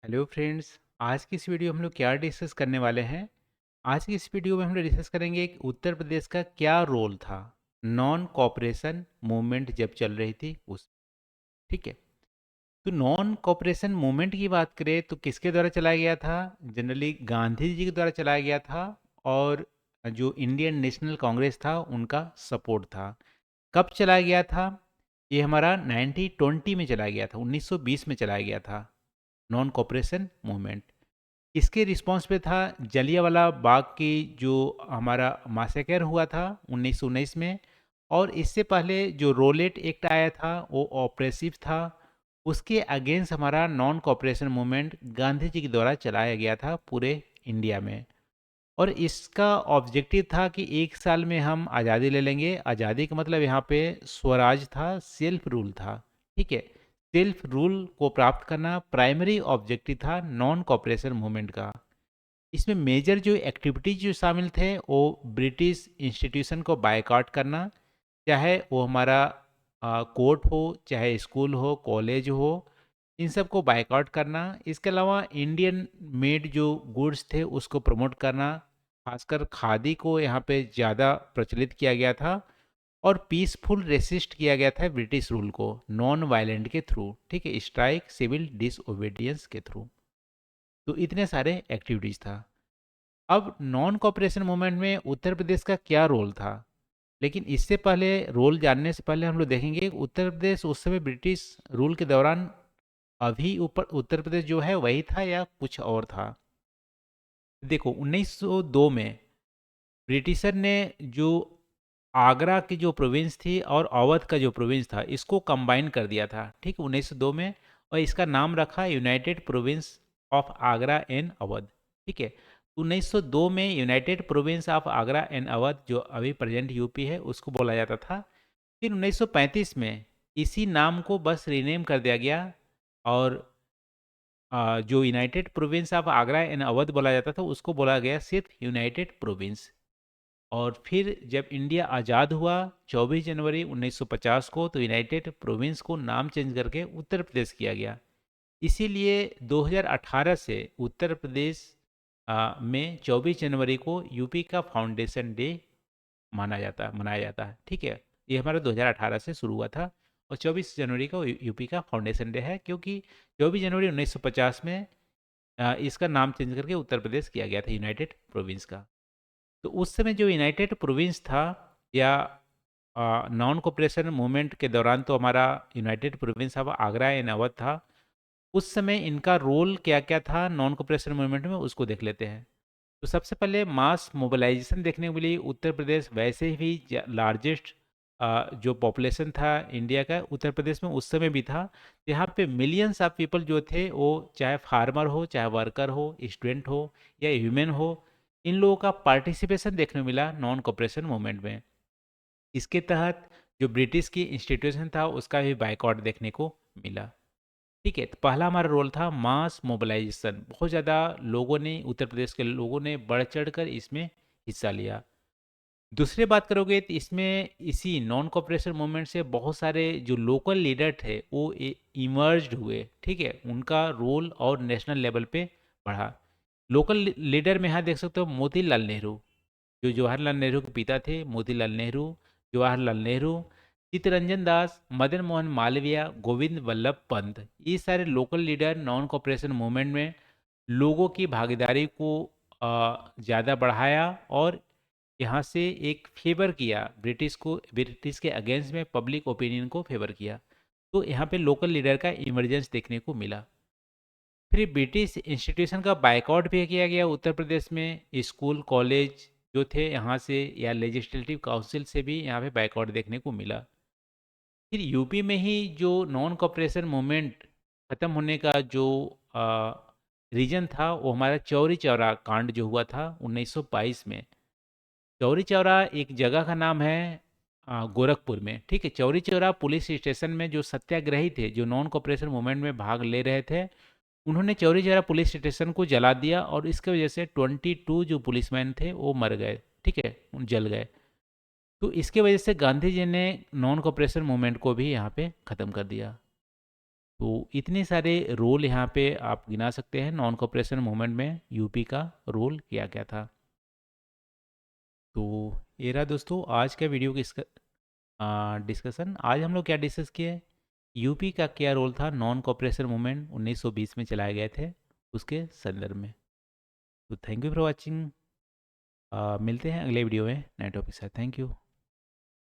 Hello friends. आज की इस वीडियो में हम लोग क्या डिस्कस करने वाले हैं। आज की इस वीडियो में हम लोग डिस्कस करेंगे कि उत्तर प्रदेश का क्या रोल था नॉन कॉपरेशन मूवमेंट जब चल रही थी उस। ठीक है। तो नॉन कॉपरेशन मूवमेंट की बात करें तो किसके द्वारा चलाया गया था। जनरली गांधी जी के द्वारा चलाया गया था। और जो इंडियन नेशनल कांग्रेस था उनका सपोर्ट था। कब चलाया गया था। ये हमारा 1920 में चलाया गया था, 1920 में चलाया गया था नॉन कॉपरेशन मूवमेंट। इसके रिस्पॉन्स पे था जलियांवाला बाग की जो हमारा मासेकर हुआ था 1919 में। और इससे पहले जो रोलेट एक्ट आया था वो ऑपरेसिव था। उसके अगेंस्ट हमारा non cooperation movement Gandhi ji के द्वारा चलाया गया था पूरे इंडिया में। और इसका ऑब्जेक्टिव था कि एक साल में हम आज़ादी ले लेंगे। आज़ादी का मतलब यहाँ पे स्वराज था, सेल्फ रूल था। ठीक है। सेल्फ रूल को प्राप्त करना प्राइमरी ऑब्जेक्टिव था नॉन कॉपरेशन मूवमेंट का। इसमें मेजर जो एक्टिविटीज जो शामिल थे वो ब्रिटिश इंस्टीट्यूशन को बायकॉट करना, चाहे वो हमारा कोर्ट हो, चाहे स्कूल हो, कॉलेज हो, इन सब को बायकॉट करना। इसके अलावा इंडियन मेड जो गुड्स थे उसको प्रमोट करना। खासकर खादी को यहाँ पे ज़्यादा प्रचलित किया गया था। और पीसफुल रेसिस्ट किया गया था ब्रिटिश रूल को नॉन वायलेंट के थ्रू। ठीक है, स्ट्राइक, सिविल डिसओबीडियंस के थ्रू। तो इतने सारे एक्टिविटीज़ था। अब नॉन कॉपरेशन मूवमेंट में उत्तर प्रदेश का क्या रोल था। लेकिन इससे पहले, रोल जानने से पहले हम लोग देखेंगे कि उत्तर प्रदेश उस समय ब्रिटिश रूल के दौरान अभी ऊपर उत्तर प्रदेश जो है वही था या कुछ और था। देखो 1902 में ब्रिटिशर ने जो आगरा की जो प्रोविंस थी और अवध का जो प्रोविंस था इसको कंबाइन कर दिया था। ठीक, 1902 में। और इसका नाम रखा United province of Agra and Awadh. ठीक है। 1902 में United province of Agra and Awadh जो अभी प्रेजेंट यूपी है उसको बोला जाता था। फिर 1935 में इसी नाम को बस रीनेम कर दिया गया। और जो United province of Agra and Awadh बोला जाता था उसको बोला गया सिर्फ यूनाइटेड प्रोविंस। और फिर जब इंडिया आज़ाद हुआ 24 जनवरी 1950 को तो यूनाइटेड प्रोविंस को नाम चेंज करके उत्तर प्रदेश किया गया। इसीलिए 2018 से उत्तर प्रदेश में 24 जनवरी को यूपी का फाउंडेशन डे मनाया जाता है। ठीक है। ये हमारा 2018 से शुरू हुआ था। और 24 जनवरी को यूपी का फाउंडेशन डे है क्योंकि 24 जनवरी 1950 में इसका नाम चेंज करके उत्तर प्रदेश किया गया था यूनाइटेड प्रोविंस का। तो उस समय जो यूनाइटेड प्रोविंस था या नॉन कोऑपरेशन मूवमेंट के दौरान तो हमारा United province of Agra and Awadh था। उस समय इनका रोल क्या क्या था नॉन कोऑपरेशन मूवमेंट में उसको देख लेते हैं। तो सबसे पहले मास मोबिलाइजेशन देखने के लिए उत्तर प्रदेश वैसे भी लार्जेस्ट जो पॉपुलेशन था इंडिया का उत्तर प्रदेश में उस समय भी था। यहाँ पे मिलियंस ऑफ पीपल जो थे वो चाहे फार्मर हो, चाहे वर्कर हो, स्टूडेंट हो या ह्यूमन हो, इन लोगों का पार्टिसिपेशन देखने को मिला नॉन कॉपरेशन मूवमेंट में। इसके तहत जो ब्रिटिश की इंस्टीट्यूशन था उसका भी बाइकआउट देखने को मिला। ठीक है। तो पहला हमारा रोल था मास मोबिलाइजेशन। बहुत ज़्यादा लोगों ने, उत्तर प्रदेश के लोगों ने बढ़ चढ़ कर इसमें हिस्सा लिया। दूसरी बात करोगे तो इसमें इसी नॉन कॉपरेशन मूवमेंट से बहुत सारे जो लोकल लीडर थे वो इमर्ज हुए। ठीक है। उनका रोल और नेशनल लेवल पे बढ़ा। लोकल लीडर में यहाँ देख सकते हो मोतीलाल नेहरू, जो जवाहरलाल नेहरू के पिता थे। मोतीलाल नेहरू, जवाहरलाल नेहरू, चित्तरंजन दास, मदन मोहन मालवीय, गोविंद वल्लभ पंत, ये सारे local leader non cooperation movement में लोगों की भागीदारी को ज़्यादा बढ़ाया। और यहाँ से एक फेवर किया ब्रिटिश को, ब्रिटिश के अगेंस्ट में पब्लिक ओपिनियन को फेवर किया। तो यहाँ पे लोकल लीडर का इमरजेंस देखने को मिला। फिर ब्रिटिश इंस्टीट्यूशन का बायकॉट भी किया गया उत्तर प्रदेश में। स्कूल कॉलेज जो थे यहाँ से या लेजिस्लेटिव काउंसिल से भी यहाँ पे बायकॉट देखने को मिला। फिर यूपी में ही जो नॉन कॉपरेशन मूवमेंट ख़त्म होने का जो रीजन था वो हमारा चौरी चौरा कांड जो हुआ था 1922 में। चौरी चौरा एक जगह का नाम है गोरखपुर में। ठीक है। चौरी चौरा पुलिस स्टेशन में जो सत्याग्रही थे जो नॉन कॉपरेशन मूवमेंट में भाग ले रहे थे उन्होंने चौरी चौरा पुलिस स्टेशन को जला दिया और इसके वजह से 22 जो पुलिसमैन थे वो मर गए। ठीक है, जल गए। तो इसके वजह से गांधी जी ने नॉन कॉपरेशन मूवमेंट को भी यहाँ पे ख़त्म कर दिया। तो इतने सारे रोल यहाँ पे आप गिना सकते हैं। नॉन कॉपरेशन मूवमेंट में यूपी का रोल क्या क्या था। तो ये रहा दोस्तों आज का वीडियो की डिस्कशन। आज हम लोग क्या डिस्कस किए, यूपी का क्या रोल था नॉन कॉपरेशन मूवमेंट 1920 में चलाए गए थे उसके संदर्भ में। तो थैंक यू फॉर वॉचिंग। मिलते हैं अगले वीडियो में नए टॉपिक के साथ। Thank you.